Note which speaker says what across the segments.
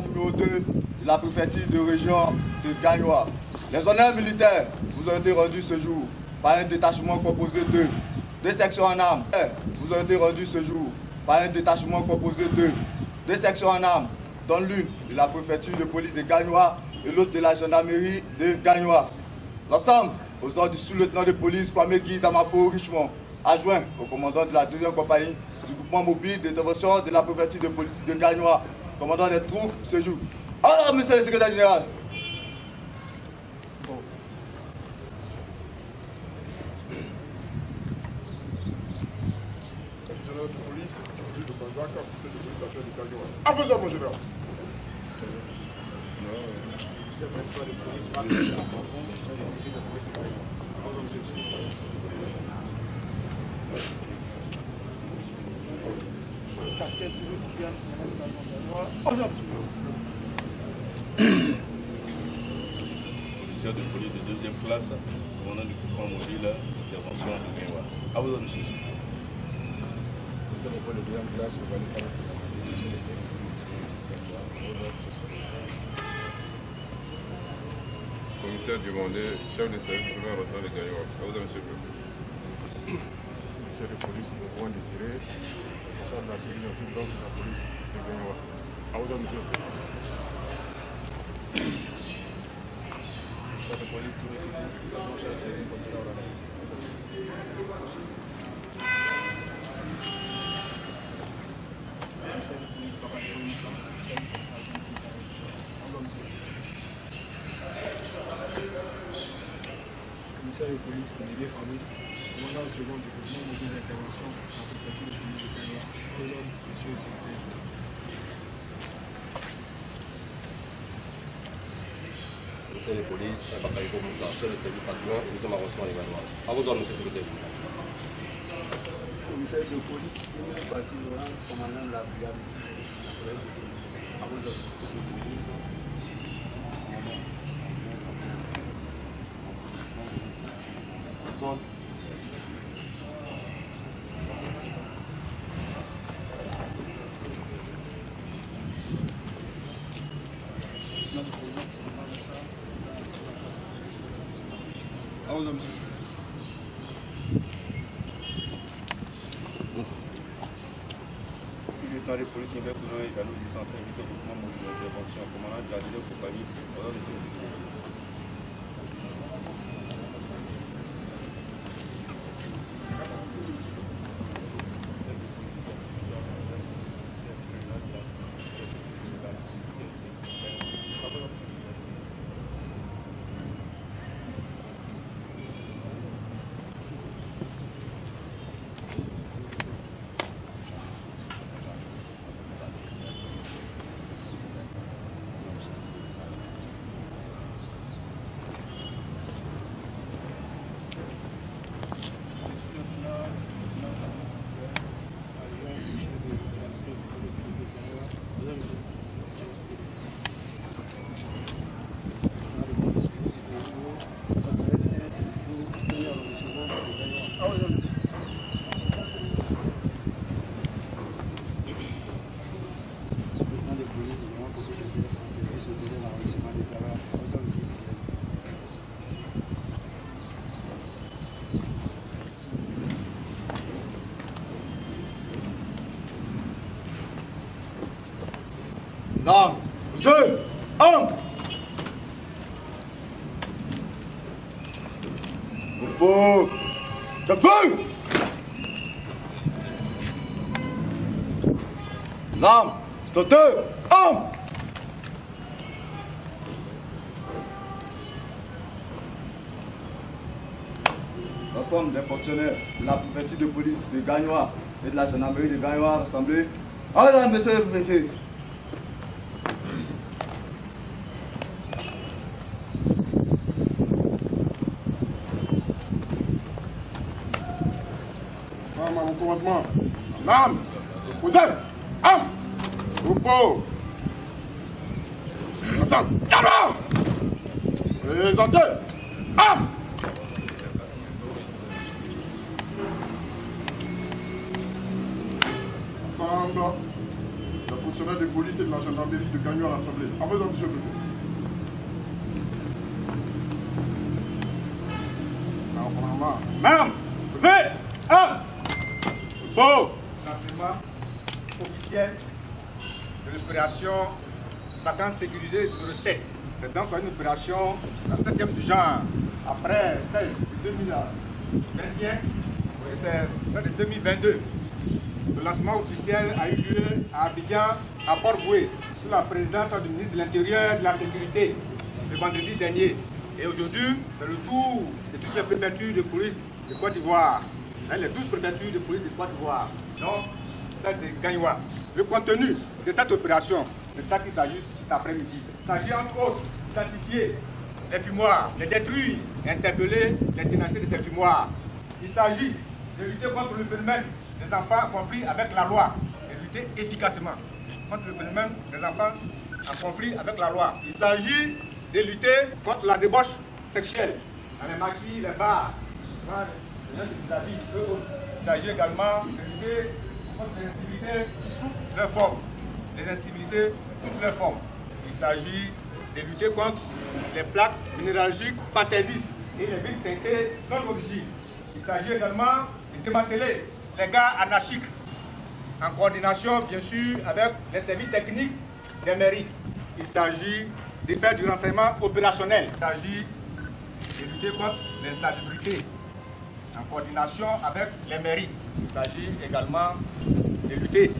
Speaker 1: Numéro 2 de la préfecture de région de Gagnoa. Les honneurs militaires vous ont été rendus ce jour par un détachement composé de 2 sections en armes. Vous ont été rendus ce jour par un détachement composé de 2 sections en armes, dont l'une de la préfecture de police de Gagnoa et l'autre de la gendarmerie de Gagnoa. L'ensemble aux ordres du sous-lieutenant de police Kwame Guy Damafo Richemont, adjoint au commandant de la 2e compagnie du groupement mobile d'intervention de la préfecture de police de Gagnoa, commandant des troupes ce jour. Alors, monsieur le secrétaire général.
Speaker 2: Général de police, de Bazaka, officier de police actuel de Gagnoa. À vos ordres, mon général. Monsieur le principal de police, Marc, officier de police de Gagnoa. À vos ordres, monsieur. Capitaine de l'autre qui vient de Gagnoa. À vos ordres, monsieur.
Speaker 3: Officier de police de 2e classe, commandant du groupement mobile d'intervention de Gagnoa. À vos ordres, monsieur.
Speaker 2: Officier de police de 2e classe, commandant du groupement mobile d'intervention de Gagnoa.
Speaker 4: Commissaire demandé, chef de service pour l'arrêtement de Gagnoa. À vous, monsieur le
Speaker 2: Chef de police, le point de tirer, responsable de la sécurité de la police de Gagnoa. À vous, monsieur.
Speaker 3: Chef de police, tous les civils, chargés du contrôle à la
Speaker 5: Commissaire de police, papa de police, service de police. Commissaire de police, Nédé Fabrice, commandant au second du groupement mobile d'intervention à la préfecture de police de Gagnoa. Aux ordres, monsieur le secrétaire.
Speaker 6: Commissaire de police, Bakayoko Moussa, chef de service adjoint, nous sommes arrondissement de Gagnoa. À vos ordres, monsieur le secrétaire.
Speaker 7: Commissaire de police, Basile Laurent, commandant de la brigade. À vos ordres, monsieur le secrétaire.
Speaker 3: Lieutenant de police, Nicolas Counon et Galou du centre service au groupement mobile d'intervention, commandant de la 2e compagnie. Au ordre, monsieur le secrétaire.
Speaker 1: L'arme, jeu, arme. Repos, de feu. L'arme, sauteur, arme. L'ensemble des fonctionnaires de la préfecture de police de Gagnoa et de la gendarmerie de Gagnoa rassemblés. Mesdames, messieurs les préfets.
Speaker 2: mon commandement. En armes, opposé, armes, repos. Ensemble, Ganois. Présenté, armes. Ensemble, les fonctionnaires de police et de la gendarmerie de Gagnon à l'Assemblée. En faisant, monsieur le préfet. Madame, vous êtes un beau lancement officiel de l'opération vacances sécurisées numéro 7. C'est donc une opération, la 7e du genre, après celle de 2021 et celle de 2022. Le lancement officiel a eu lieu à Abidjan, à Port-Boué, sous la présidence du ministre de l'Intérieur et de la Sécurité, le vendredi dernier. Et aujourd'hui, c'est le tour de toutes les préfectures de police de Côte d'Ivoire, les 12 préfectures de police de Côte d'Ivoire, donc celle de Gagnoa. Le contenu de cette opération, c'est de ça qu'il s'agit cet après-midi. Il s'agit entre autres d'identifier les fumoirs, les détruire, interpeller les tenanciers de ces fumoirs. Il s'agit de lutter contre le phénomène des enfants en conflit avec la loi, et lutter efficacement contre le phénomène des enfants en conflit avec la loi. Il s'agit de lutter contre la débauche sexuelle, dans les maquis, les bars, il s'agit également de lutter contre les incivilités toutes leurs formes. Les incivilités toutes leurs formes. Il s'agit de lutter contre les plaques minéralogiques fantaisistes et les villes teintées non d'origine. Il s'agit également de démanteler les gares anarchiques en coordination bien sûr avec les services techniques des mairies. Il s'agit de faire du renseignement opérationnel. Il s'agit de lutter contre l'insalubrité en coordination avec les mairies. Il s'agit également de lutter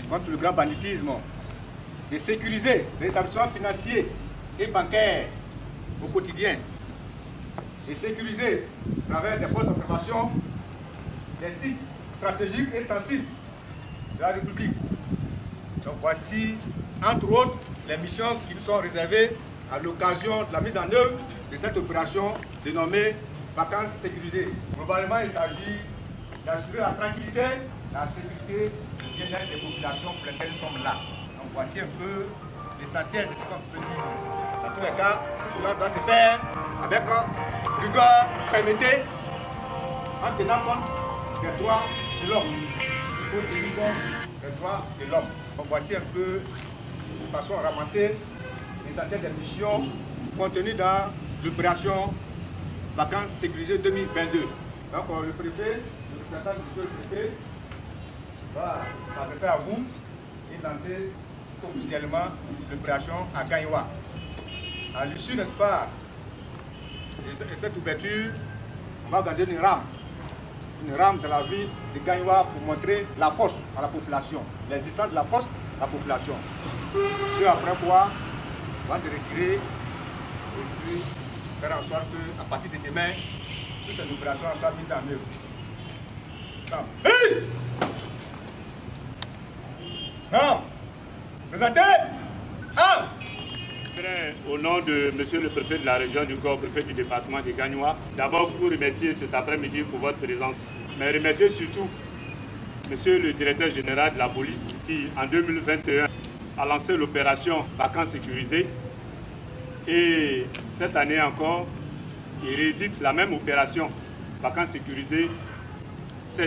Speaker 2: contre le grand banditisme, de sécuriser les établissements financiers et bancaires au quotidien, de sécuriser à travers des postes d'observation des sites stratégiques et sensibles de la République. Donc voici, entre autres, les missions qui nous sont réservées à l'occasion de la mise en œuvre de cette opération dénommée vacances sécurisées. Globalement, il s'agit d'assurer la tranquillité, la sécurité et le bien-être des populations pour lesquelles nous sommes là. Donc voici un peu l'essentiel de ce qu'on peut dire. Dans tous les cas, tout cela doit se faire avec rigueur, fermeté, en tenant compte des droits de l'homme. Il faut tenir compte des droits de l'homme. Donc voici un peu, de façon ramassée, l'essentiel des missions contenues dans l'opération vacances sécurisées 2022. Donc le préfet, le représentant du préfet, va s'adresser à vous et lancer officiellement l'opération à Gagnoa. À l'issue, n'est-ce pas, de cette ouverture, on va organiser une rame de la ville de Gagnoa pour montrer la force à la population, l'existence de la force à la population. Ce après quoi, on va se retirer et puis faire en sorte qu'à partir de demain, toutes ces opérations soient mises en œuvre. Hey! Non! Présentez! Un!
Speaker 8: Au nom de Monsieur le préfet de la région du Corps, préfet du département de Gagnoa, d'abord vous remercier cet après-midi pour votre présence, mais remercier surtout Monsieur le directeur général de la police qui, en 2021, a lancé l'opération vacances sécurisées et cette année encore, il réédite la même opération vacances sécurisées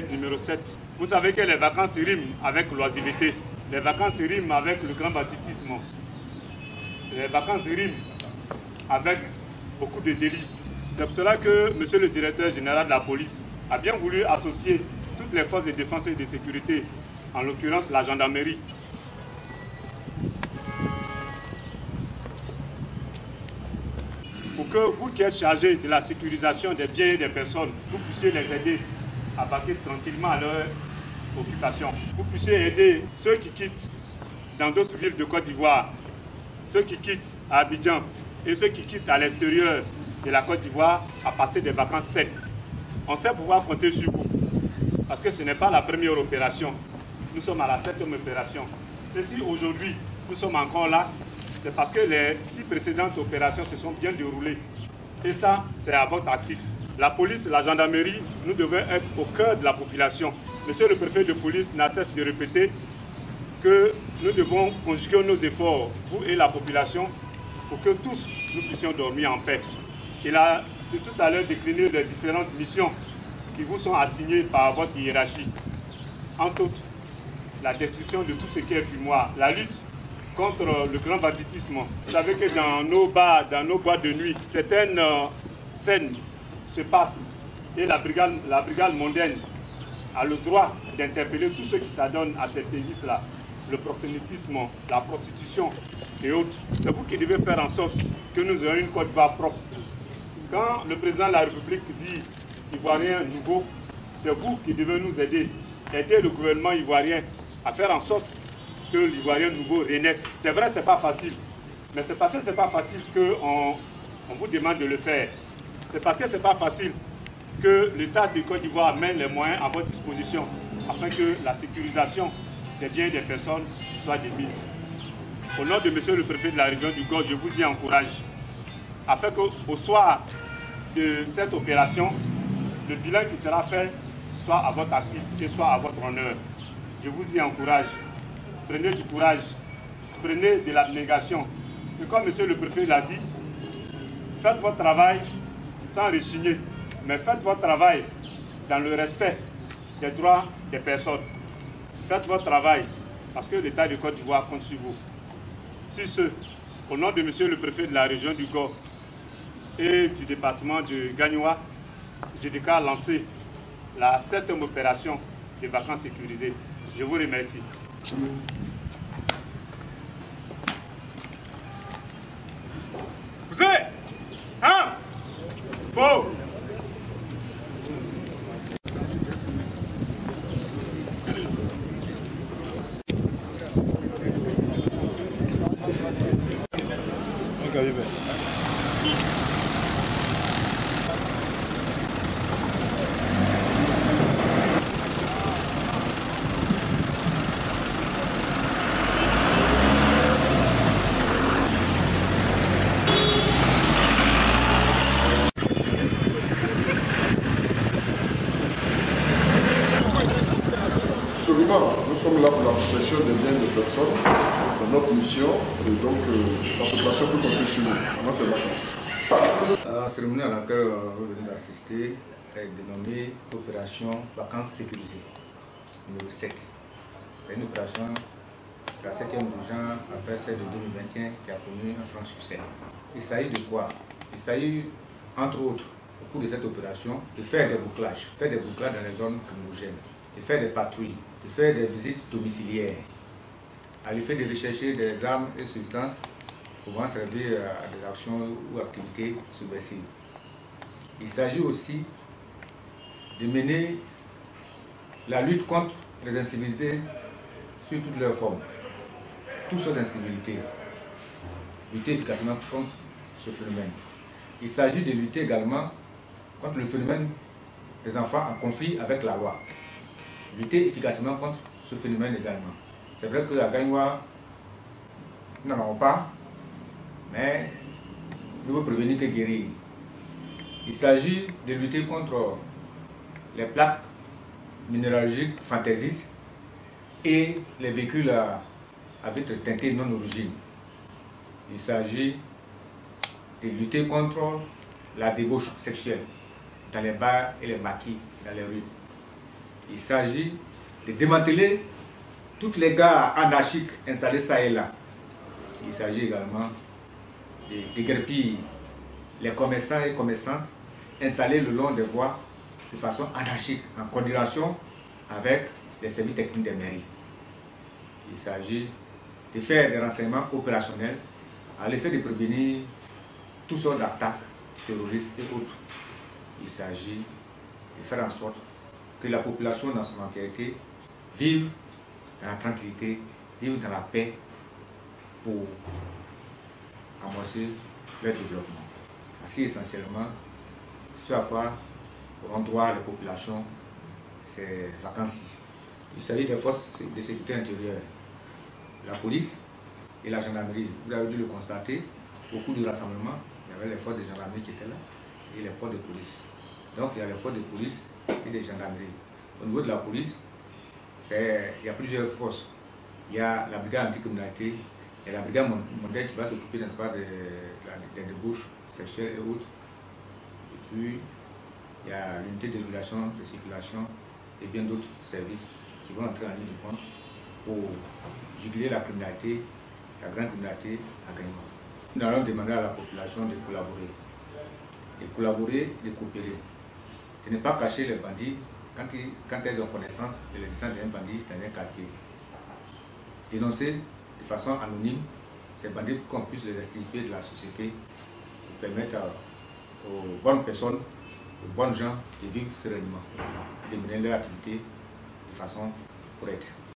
Speaker 8: numéro 7. Vous savez que les vacances riment avec l'oisiveté, les vacances riment avec le grand banditisme. Les vacances riment avec beaucoup de délits. C'est pour cela que Monsieur le directeur général de la police a bien voulu associer toutes les forces de défense et de sécurité, en l'occurrence la gendarmerie, pour que vous qui êtes chargés de la sécurisation des biens et des personnes, vous puissiez les aider à vaquer tranquillement à leur occupation. Vous puissiez aider ceux qui quittent dans d'autres villes de Côte d'Ivoire, ceux qui quittent à Abidjan et ceux qui quittent à l'extérieur de la Côte d'Ivoire à passer des vacances saines. On sait pouvoir compter sur vous, parce que ce n'est pas la première opération. Nous sommes à la 7e opération. Et si aujourd'hui nous sommes encore là, c'est parce que les 6 précédentes opérations se sont bien déroulées. Et ça, c'est à votre actif. La police, la gendarmerie, nous devons être au cœur de la population. Monsieur le préfet de police n'a cessé de répéter que nous devons conjuguer nos efforts, vous et la population, pour que tous nous puissions dormir en paix. Il a tout à l'heure décliné les différentes missions qui vous sont assignées par votre hiérarchie. Entre autres, la destruction de tout ce qui est fumoir, la lutte contre le grand banditisme. Vous savez que dans nos bars, dans nos boîtes de nuit, certaines scènes se passent et la brigade mondaine a le droit d'interpeller tous ceux qui s'adonnent à ces services-là, le proxénétisme, la prostitution et autres. C'est vous qui devez faire en sorte que nous ayons une Côte d'Ivoire propre. Quand le président de la République dit Ivoirien nouveau, c'est vous qui devez nous aider le gouvernement ivoirien à faire en sorte que l'Ivoirien nouveau renaisse. C'est vrai, ce n'est pas facile, mais c'est parce que ce n'est pas facile qu'on vous demande de le faire. C'est parce que ce n'est pas facile que l'État de Côte d'Ivoire mène les moyens à votre disposition afin que la sécurisation des biens des personnes soit démise. Au nom de monsieur le préfet de la région du Golfe, je vous y encourage afin qu'au soir de cette opération, le bilan qui sera fait soit à votre actif et soit à votre honneur. Je vous y encourage. Prenez du courage, prenez de l'abnégation. Et comme monsieur le préfet l'a dit, faites votre travail sans rechigner, mais faites votre travail dans le respect des droits des personnes. Faites votre travail parce que l'État de Côte d'Ivoire compte sur vous. Sur ce, au nom de monsieur le préfet de la région du Golfe et du département de Gagnoa, je déclare lancer la 7e opération de vacances sécurisées. Je vous remercie.
Speaker 2: Vous êtes hein? Bon.
Speaker 9: Nous sommes là pour la protection des biens des personnes. C'est notre mission et donc la population peut compter sur nous pendant ces vacances.
Speaker 10: La cérémonie à laquelle vous venez d'assister est dénommée Opération Vacances sécurisées, numéro 7. C'est une opération, la 7e du genre après celle de 2021 qui a connu un franc succès. Il s'agit de quoi? Il s'agit, entre autres, au cours de cette opération, de faire des bouclages dans les zones crimogènes, de faire des patrouilles, de faire des visites domiciliaires, à l'effet de rechercher des armes et substances pouvant servir à des actions ou activités subversives. Il s'agit aussi de mener la lutte contre les incivilités sur toutes leurs formes, toutes sortes d'incivilités, lutter efficacement contre ce phénomène. Il s'agit de lutter également contre le phénomène des enfants en conflit avec la loi. Lutter efficacement contre ce phénomène également. C'est vrai que la Gagnoa, nous n'en avons pas, mais nous devons prévenir que guérir. Il s'agit de lutter contre les plaques minéralogiques fantaisistes et les véhicules à vitres teintées non origine. Il s'agit de lutter contre la débauche sexuelle dans les bars et les maquis dans les rues. Il s'agit de démanteler toutes les gares anarchiques installées ça et là. Il s'agit également de déguerpir les commerçants et commerçantes installés le long des voies de façon anarchique, en coordination avec les services techniques des mairies. Il s'agit de faire des renseignements opérationnels à l'effet de prévenir toutes sortes d'attaques terroristes et autres. Il s'agit de faire en sorte que la population dans son entièreté vive dans la tranquillité, vive dans la paix pour amorcer leur développement. Ainsi essentiellement, ce à quoi rend droit les populations ces vacances-ci. Il s'agit des forces de sécurité intérieure, la police et la gendarmerie. Vous avez dû le constater, au cours du rassemblement, il y avait les forces de gendarmerie qui étaient là et les forces de police. Donc il y a les forces de police et des gendarmeries. Au niveau de la police, il y a plusieurs forces. Il y a la brigade anticriminalité, il y a la brigade mondiale qui va s'occuper, n'est-ce pas, des débauches sexuelles et autres. Et puis, il y a l'unité de régulation de circulation et bien d'autres services qui vont entrer en ligne de compte pour juguler la criminalité, la grande criminalité à Gagnoa. Nous allons demander à la population de collaborer, de coopérer, de ne pas cacher les bandits quand elles ont connaissance de l'existence d'un bandit dans un quartier. Dénoncer de façon anonyme ces bandits pour qu'on puisse les extirper de la société pour permettre aux bonnes personnes, aux bonnes gens de vivre sereinement, de mener leur activité de façon correcte.